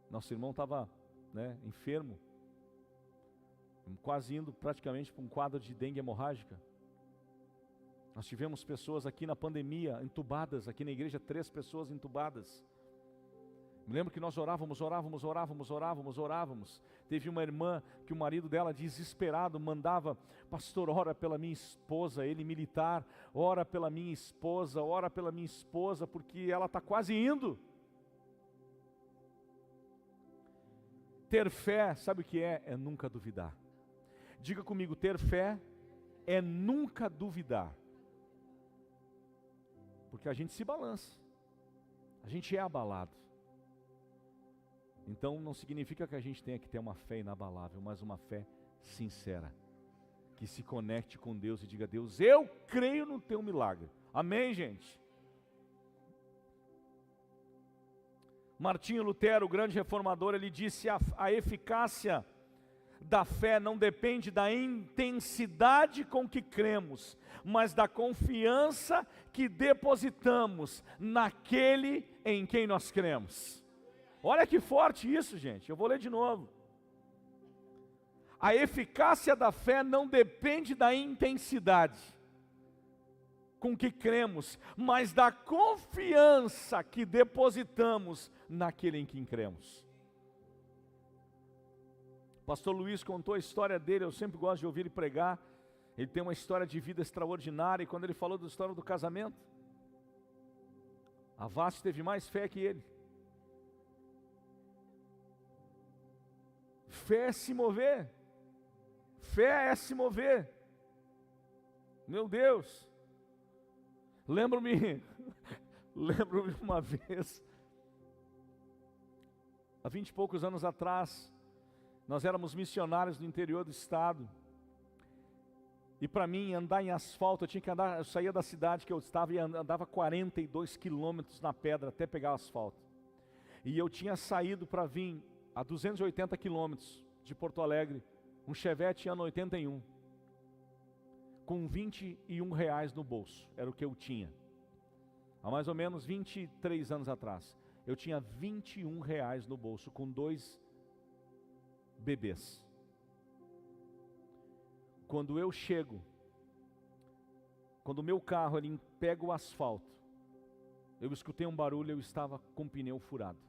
Nosso irmão estava, enfermo, quase indo praticamente para um quadro de dengue hemorrágica. Nós tivemos pessoas aqui na pandemia, entubadas, aqui na igreja 3 pessoas entubadas. Me lembro que nós orávamos. Teve uma irmã que o marido dela, desesperado, mandava, pastor, ora pela minha esposa, ele militar, ora pela minha esposa, porque ela está quase indo. Ter fé, sabe o que é? É nunca duvidar. Diga comigo, ter fé é nunca duvidar. Porque a gente se balança, a gente é abalado. Então não significa que a gente tenha que ter uma fé inabalável, mas uma fé sincera, que se conecte com Deus e diga, Deus, eu creio no teu milagre. Amém, gente? Martinho Lutero, o grande reformador, ele disse: a eficácia da fé não depende da intensidade com que cremos, mas da confiança que depositamos naquele em quem nós cremos. Olha que forte isso, gente. Eu vou ler de novo. A eficácia da fé não depende da intensidade com que cremos, mas da confiança que depositamos naquele em quem cremos. O pastor Luiz contou a história dele, eu sempre gosto de ouvir ele pregar. Ele tem uma história de vida extraordinária, e quando ele falou da história do casamento, a Vasti teve mais fé que ele. Fé é se mover. Fé é se mover. Meu Deus. Lembro-me uma vez, há 20 e poucos anos atrás, nós éramos missionários no interior do estado. E para mim andar em asfalto, eu saía da cidade que eu estava e andava 42 quilômetros na pedra até pegar o asfalto. E eu tinha saído para vir a 280 quilômetros de Porto Alegre, um Chevette ano 81, com R$21 no bolso, era o que eu tinha. Há mais ou menos 23 anos atrás, eu tinha R$21 no bolso, com 2 bebês. Quando eu chego, quando o meu carro ele pega o asfalto, eu escutei um barulho, eu estava com o pneu furado.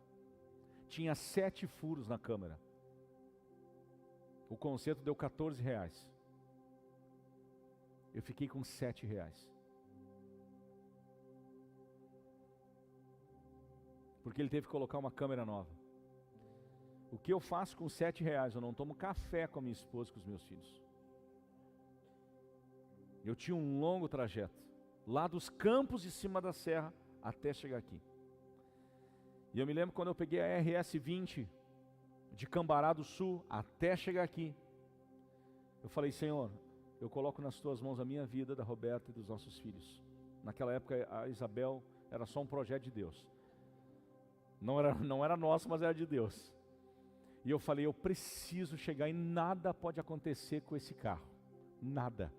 Tinha 7 furos na câmera. O conserto deu R$14. Eu fiquei com R$7. Porque ele teve que colocar uma câmera nova. O que eu faço com R$7? Eu não tomo café com a minha esposa e com os meus filhos. Eu tinha um longo trajeto, lá dos campos de cima da serra até chegar aqui. E eu me lembro quando eu peguei a RS 20 de Cambará do Sul até chegar aqui. Eu falei: Senhor, eu coloco nas tuas mãos a minha vida, da Roberta e dos nossos filhos. Naquela época a Isabel era só um projeto de Deus. Não era nosso, mas era de Deus. E eu falei: eu preciso chegar e nada pode acontecer com esse carro. Nada.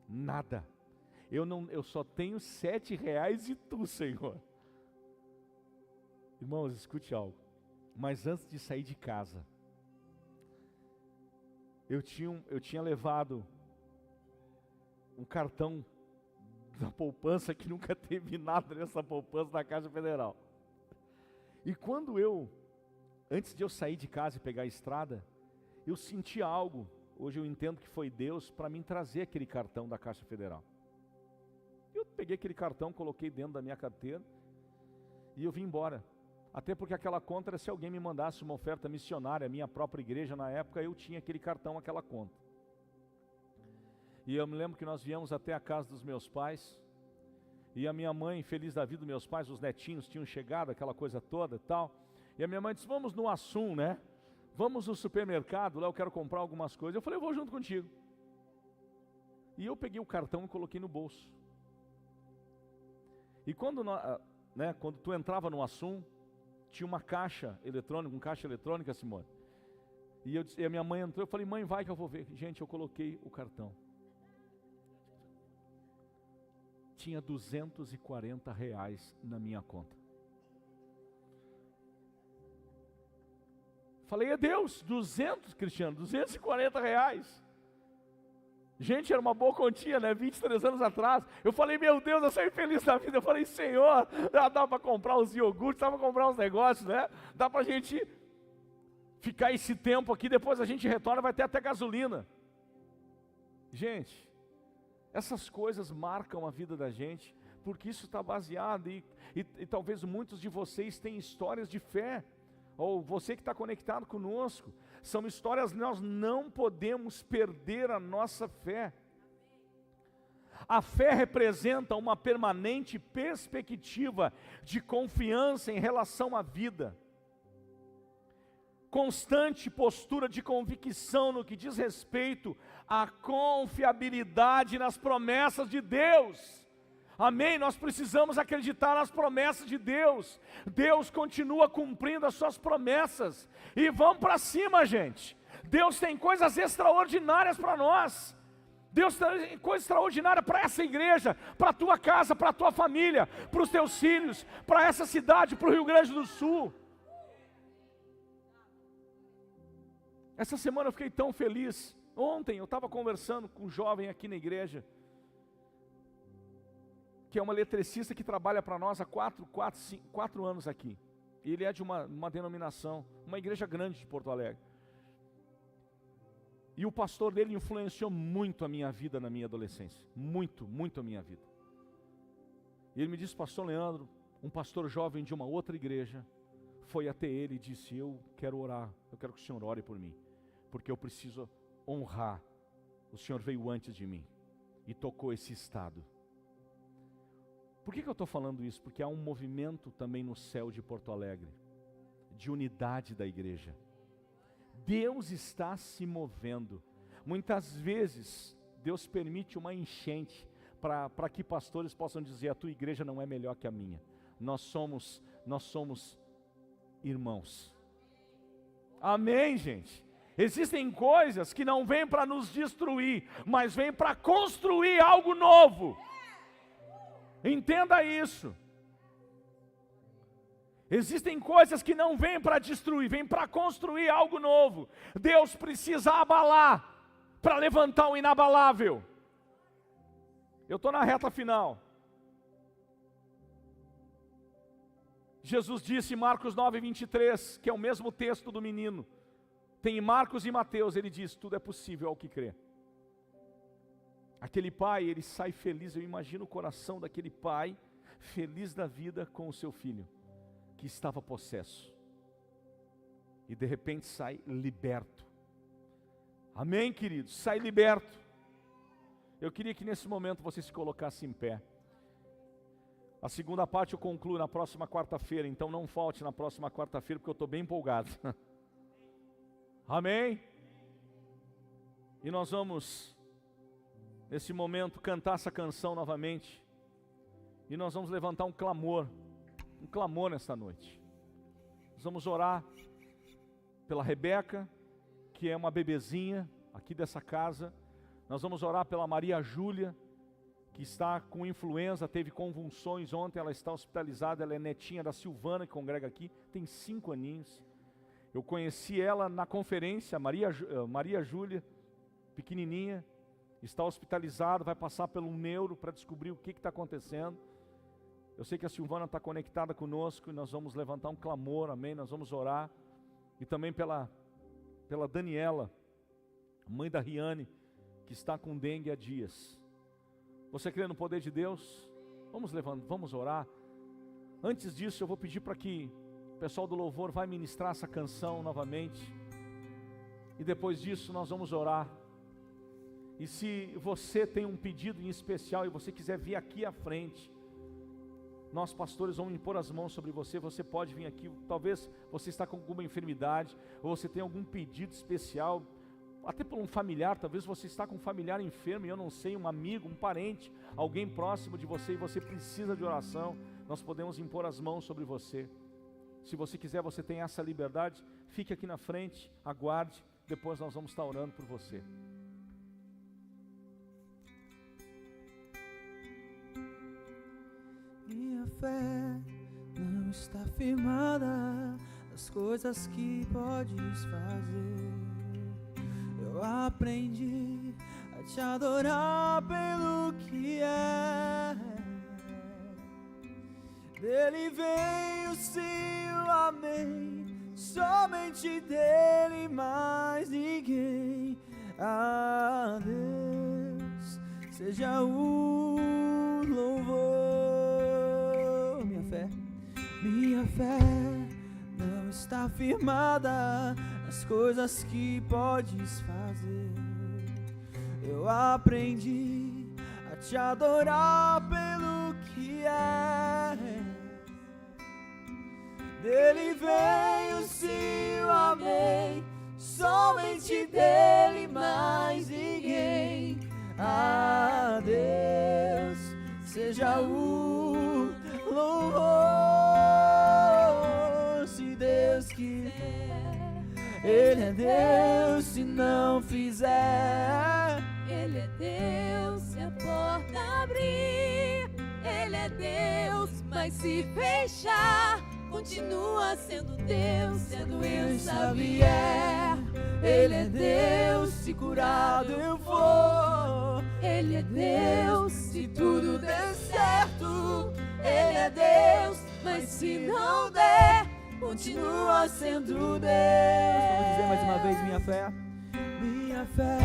Nada. Eu só tenho R$7 e tu, Senhor. Irmãos, escute algo. Mas antes de sair de casa, eu tinha levado um cartão da poupança que nunca teve nada nessa poupança da Caixa Federal. E antes de eu sair de casa e pegar a estrada, eu senti algo. Hoje eu entendo que foi Deus para mim trazer aquele cartão da Caixa Federal. Eu peguei aquele cartão, coloquei dentro da minha carteira e eu vim embora. Até porque aquela conta era se alguém me mandasse uma oferta missionária, a minha própria igreja na época, eu tinha aquele cartão, aquela conta. E eu me lembro que nós viemos até a casa dos meus pais, e a minha mãe, feliz da vida dos meus pais, os netinhos tinham chegado, aquela coisa toda e tal. E a minha mãe disse: vamos no Assum, né? Vamos no supermercado, lá eu quero comprar algumas coisas. Eu falei: eu vou junto contigo. E eu peguei o cartão e coloquei no bolso. E quando tu entrava no Assum, tinha uma caixa eletrônica, Simone. E a minha mãe entrou, eu falei: mãe, vai que eu vou ver. Gente, eu coloquei o cartão. Tinha R$240 na minha conta. Falei: é Deus, Cristiano, R$240. Gente, era uma boa quantia, né? 23 anos atrás. Eu falei: meu Deus, eu saí feliz da vida. Eu falei: Senhor, dá para comprar os iogurtes, dá para comprar os negócios, né? Dá para a gente ficar esse tempo aqui, depois a gente retorna, vai ter até gasolina. Gente, essas coisas marcam a vida da gente, porque isso está baseado, e talvez muitos de vocês tenham histórias de fé, ou você que está conectado conosco, são histórias, nós não podemos perder a nossa fé. A fé representa uma permanente perspectiva de confiança em relação à vida, constante postura de convicção no que diz respeito à confiabilidade nas promessas de Deus. Amém? Nós precisamos acreditar nas promessas de Deus. Deus continua cumprindo as suas promessas. E vamos para cima, gente. Deus tem coisas extraordinárias para nós. Deus tem coisa extraordinária para essa igreja, para a tua casa, para a tua família, para os teus filhos, para essa cidade, para o Rio Grande do Sul. Essa semana eu fiquei tão feliz. Ontem eu estava conversando com um jovem aqui na igreja, que é uma eletricista que trabalha para nós há 4 anos aqui. Ele é de uma denominação, uma igreja grande de Porto Alegre. E o pastor dele influenciou muito a minha vida na minha adolescência. Muito, muito a minha vida. E ele me disse: pastor Leandro, um pastor jovem de uma outra igreja foi até ele e disse: eu quero orar, eu quero que o senhor ore por mim, porque eu preciso honrar. O senhor veio antes de mim e tocou esse estado. Por que eu estou falando isso? Porque há um movimento também no céu de Porto Alegre, de unidade da igreja. Deus está se movendo. Muitas vezes, Deus permite uma enchente, para que pastores possam dizer: a tua igreja não é melhor que a minha. Nós somos irmãos. Amém, gente? Existem coisas que não vêm para nos destruir, mas vêm para construir algo novo. Entenda isso. Existem coisas que não vêm para destruir, vêm para construir algo novo. Deus precisa abalar para levantar o inabalável. Eu estou na reta final. Jesus disse em Marcos 9:23, que é o mesmo texto do menino. Tem em Marcos e Mateus, ele diz: tudo é possível ao que crê. Aquele pai, ele sai feliz. Eu imagino o coração daquele pai, feliz da vida com o seu filho, que estava possesso. E de repente sai liberto. Amém, queridos? Sai liberto. Eu queria que nesse momento você se colocasse em pé. A segunda parte eu concluo na próxima quarta-feira, então não falte na próxima quarta-feira, porque eu estou bem empolgado. Amém? E nós vamos, nesse momento, cantar essa canção novamente. E nós vamos levantar um clamor nessa noite. Nós vamos orar pela Rebeca, que é uma bebezinha aqui dessa casa. Nós vamos orar pela Maria Júlia, que está com influenza, teve convulsões ontem, ela está hospitalizada. Ela é netinha da Silvana, que congrega aqui, tem 5 aninhos. Eu conheci ela na conferência, Maria Júlia, pequenininha, está hospitalizada, vai passar pelo neuro para descobrir o que está acontecendo. Eu sei que a Silvana está conectada conosco e nós vamos levantar um clamor, amém? Nós vamos orar. E também pela Daniela, mãe da Riane, que está com dengue há dias. Você crê no poder de Deus? Vamos orar. Antes disso, eu vou pedir para que o pessoal do louvor vai ministrar essa canção novamente. E depois disso nós vamos orar. E se você tem um pedido em especial e você quiser vir aqui à frente, nós pastores vamos impor as mãos sobre você. Você pode vir aqui. Talvez você está com alguma enfermidade, ou você tem algum pedido especial, até por um familiar. Talvez você está com um familiar enfermo e eu não sei, um amigo, um parente, alguém próximo de você, e você precisa de oração. Nós podemos impor as mãos sobre você. Se você quiser, você tem essa liberdade. Fique aqui na frente, aguarde. Depois nós vamos estar orando por você. Minha fé não está firmada nas coisas que podes fazer. Eu aprendi a te adorar pelo que é. Dele veio sim o amém, somente dele, mais ninguém. A Deus seja o louvor. Minha fé não está firmada nas coisas que podes fazer. Eu aprendi a te adorar pelo que é. Dele veio sim o amém, somente dele, mais ninguém. A Deus seja o louvor. Se Deus quiser, Ele é Deus. Se não fizer, Ele é Deus. Se a porta abrir, Ele é Deus. Mas se fechar, continua sendo Deus. Se a doença vier, Ele é Deus. Se curado eu for, Ele é Deus. se tudo der certo, Ele é Deus. Mas se não der, continua sendo Deus. Vamos dizer mais uma vez: minha fé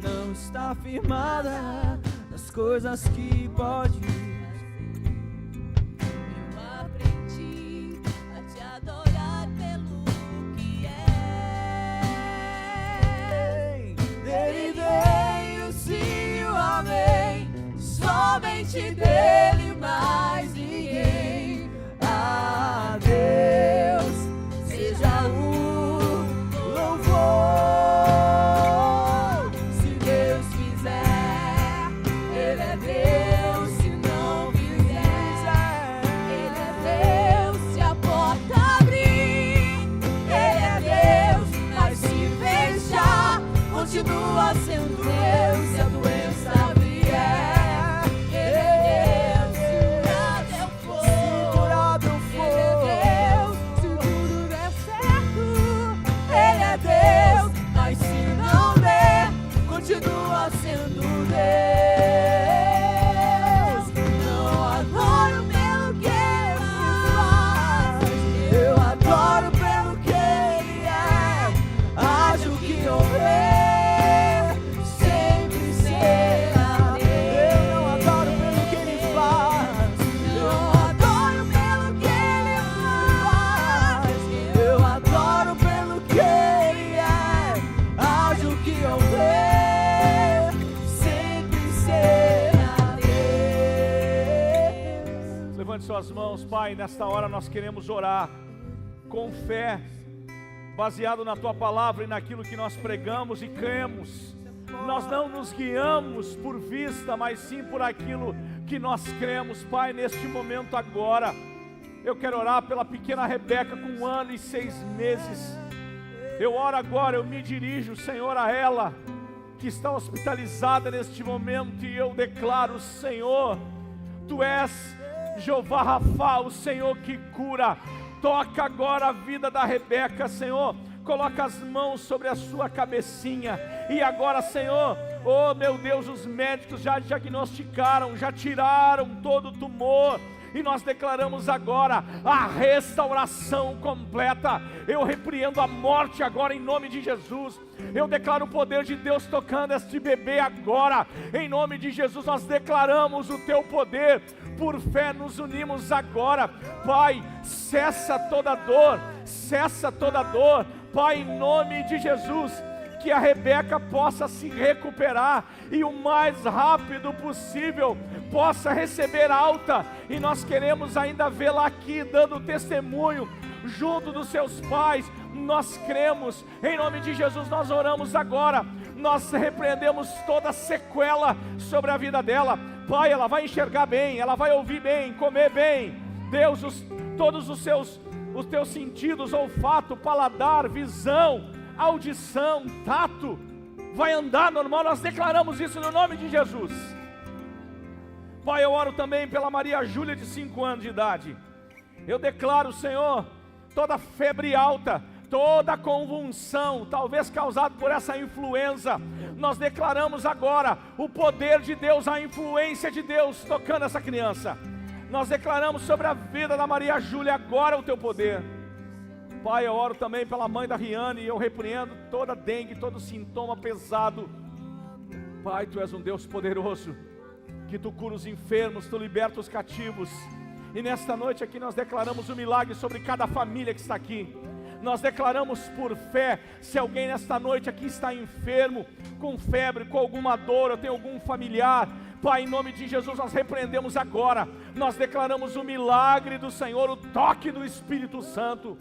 não está firmada nas coisas que pode. eu aprendi a te adorar pelo que é. Dele veio sim o amém, somente dele mais ninguém. A Deus seja o louvor. Se Deus quiser, Ele é Deus. Se não quiser, Ele é Deus. Se a porta abrir, Ele é Deus. Mas se fechar, continua sendo Deus. Se a doença vier, Ele é Deus. se curado eu for, Se curado eu Ele é for, Deus. Se tudo der certo, Ele é Deus. Mas se não der, continua sendo Deus. Não adoro pelo que Ele faz, eu adoro pelo que Ele é. Haja o que houver, sempre será Deus. Eu não adoro pelo que Ele faz, eu adoro pelo que Ele faz. Eu adoro pelo que Ele é. Haja o que houver, sempre será Deus. Levante suas mãos, Pai. Nesta hora nós queremos orar com fé, baseado na Tua palavra e naquilo que nós pregamos e cremos. Nós não nos guiamos por vista, mas sim por aquilo que nós cremos. Pai, neste momento agora, eu quero orar pela pequena Rebeca com 1 ano e 6 meses. Eu oro agora, eu me dirijo, Senhor, a ela que está hospitalizada neste momento, e eu declaro: Senhor, Tu és Jeová Rafa, o Senhor que cura. Toca agora a vida da Rebeca, Senhor. Coloca as mãos sobre a sua cabecinha. E agora, Senhor, oh meu Deus, os médicos já diagnosticaram, já tiraram todo o tumor. E nós declaramos agora a restauração completa. Eu repreendo a morte agora em nome de Jesus. Eu declaro o poder de Deus tocando este bebê agora. Em nome de Jesus nós declaramos o Teu poder. Por fé nos unimos agora. Pai, cessa toda dor, cessa toda dor. Pai, em nome de Jesus, que a Rebeca possa se recuperar e o mais rápido possível possa receber alta. E nós queremos ainda vê-la aqui dando testemunho junto dos seus pais. Nós cremos, em nome de Jesus nós oramos agora. Nós repreendemos toda sequela sobre a vida dela. Pai, ela vai enxergar bem, ela vai ouvir bem, comer bem. Deus, todos os teus sentidos, olfato, paladar, visão, audição, tato, vai andar normal. Nós declaramos isso no nome de Jesus. Pai, eu oro também pela Maria Júlia, de 5 anos de idade. Eu declaro, Senhor, toda febre alta, toda convulsão, talvez causada por essa influenza, nós declaramos agora o poder de Deus, a influência de Deus tocando essa criança. Nós declaramos sobre a vida da Maria Júlia agora o Teu poder. Pai, eu oro também pela mãe da Riane, e eu repreendo toda dengue, todo sintoma pesado. Pai, Tu és um Deus poderoso, que Tu cura os enfermos, Tu liberta os cativos. E nesta noite aqui nós declaramos o milagre sobre cada família que está aqui. Nós declaramos por fé, se alguém nesta noite aqui está enfermo, com febre, com alguma dor, ou tem algum familiar, Pai, em nome de Jesus nós repreendemos agora. Nós declaramos o milagre do Senhor, o toque do Espírito Santo.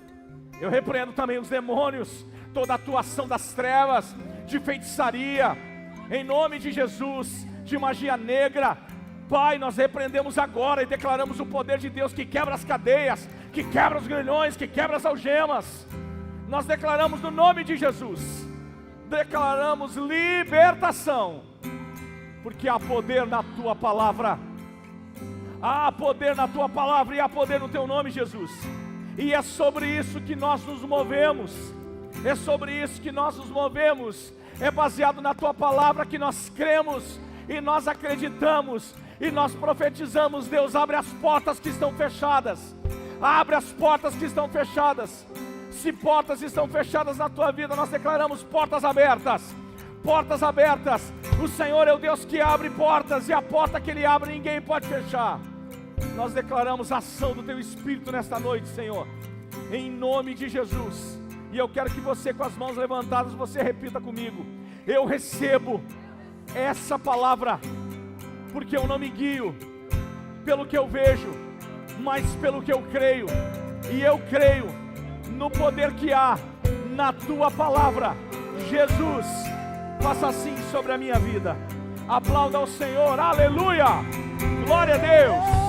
Eu repreendo também os demônios, toda a atuação das trevas, de feitiçaria, em nome de Jesus, de magia negra. Pai, nós repreendemos agora e declaramos o poder de Deus que quebra as cadeias, que quebra os grilhões, que quebra as algemas. Nós declaramos no nome de Jesus, declaramos libertação, porque há poder na Tua palavra. Há poder na Tua palavra e há poder no Teu nome, Jesus. E é sobre isso que nós nos movemos. É sobre isso que nós nos movemos. É baseado na Tua palavra que nós cremos e nós acreditamos e nós profetizamos. Deus, abre as portas que estão fechadas. Abre as portas que estão fechadas. Se portas estão fechadas na tua vida, nós declaramos portas abertas. Portas abertas. O Senhor é o Deus que abre portas, e a porta que Ele abre ninguém pode fechar. Nós declaramos a ação do Teu Espírito nesta noite, Senhor, em nome de Jesus. E eu quero que você, com as mãos levantadas, você repita comigo: eu recebo essa palavra, porque eu não me guio pelo que eu vejo, mas pelo que eu creio. E eu creio no poder que há na Tua palavra. Jesus, faça assim sobre a minha vida. Aplauda ao Senhor, aleluia, glória a Deus.